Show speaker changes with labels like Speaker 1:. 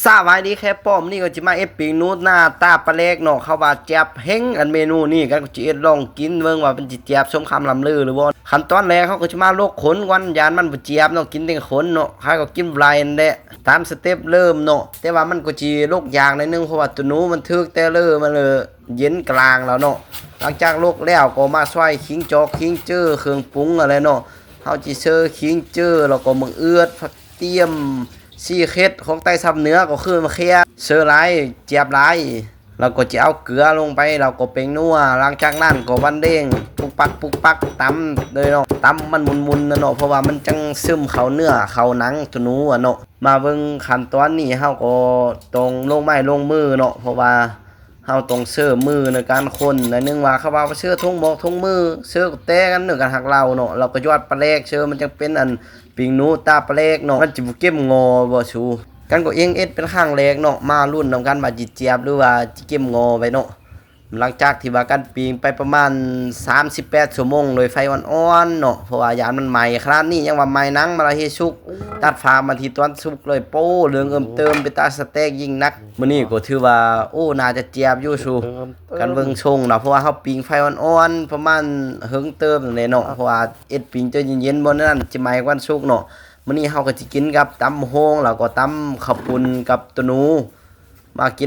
Speaker 1: สวัสดีแค่ป้อมนี่ก็จะมาเอฟปิงนูดหน้าตาปลาเล็กเนาะเขาว่าแจ็บเฮงอันเมนูนี่กันก็จะเอ็ดลองกินเบิ่งว่าเป็นจิแจ็บสมคำลำลือหรือบ่ขั้นตอนแรกเขาก็จะมาลวกขนก่อนยานมันบ่เจ็บเนาะกินแต่ขนเนาะเขาก็กินไลน์แหละตามสเต็ปเริ่มเนาะแต่ว่ามันก็สิลวกยางหน่อยนึงเพราะว่าตัวหนูมันถึกแต่เริ่มมันเลยเย็นกลางแล้วเนาะหลังจากลวกแล้วก็มาซอยขิงจอกขิงเจือเครื่องปรุงอะไรเนาะเฮาสิเซอร์ขิงเจือแล้วก็มึงเอือดผักเตี้ยมซีเคร็ดของไต้ซับเนื้อก็คือมะเขือเสือลายเจี๊ยบลายเราก็จะเอาเกลือลงไปเราก็เป็นนัวหลังจากนั้นก็บันเด้งปุกปักตำเลยเนาะตำมันมุนๆนะเนาะเพราะว่ามันจังซึมเข้าเนื้อเข้าหนังตัวหนูอ่ะเนาะมาเบิ่งขั้นตอนนี้เฮาก็ต้องลงไม้ลงมือเนาะเพราะว่าเฮาต้องเชื่อมือในการคนในนึงว่าเขาว่าเชื่อทุ่งหมอกทุ่งมือเชื่อแต่กันเนื้อกันหักเราเนาะเราก็ยอดปลาเล็กเชื่อมันจังเป็นอันปิงหนูตาปลาเล็กเนาะมันจิเก็บงอบ่ชูกันก็เองเอ็ดเป็นข้างแรกเนาะมารุ่นนำกันว่าจิเจี๊ยบหรือว่าจิเก็บงอไปเนาะหลังจากที่ว่ากันปิงไปประมาณ38ชั่วโมงโดยไฟอ่อนๆเนาะเพราะว่ายานมันใหม่ขนาดนี้ยังว่าใหม่นังมาละเฮสุกตัดฟ้ามาที่ตอนสุกเลยโป้เหลืองเติมไปตาสเต็กยิ่งนักมื้อนี้ก็ถือว่าโอ้น่าจะเจี๊ยบอยู่ชูกันเบิ่งชงเนาะเพราะว่าเฮาปิงไฟอ่อนๆประมาณหึงเติมนั่นแหละเนาะเพราะว่าเอ็ดปิงจะเย็นๆบ่นั้นสิใหม่กว่าสุกเนาะมื้อนี้เฮาก็สิกินกับตำโฮงแล้วก็ตำข้าวปุ้นกับตัวหนูมากิน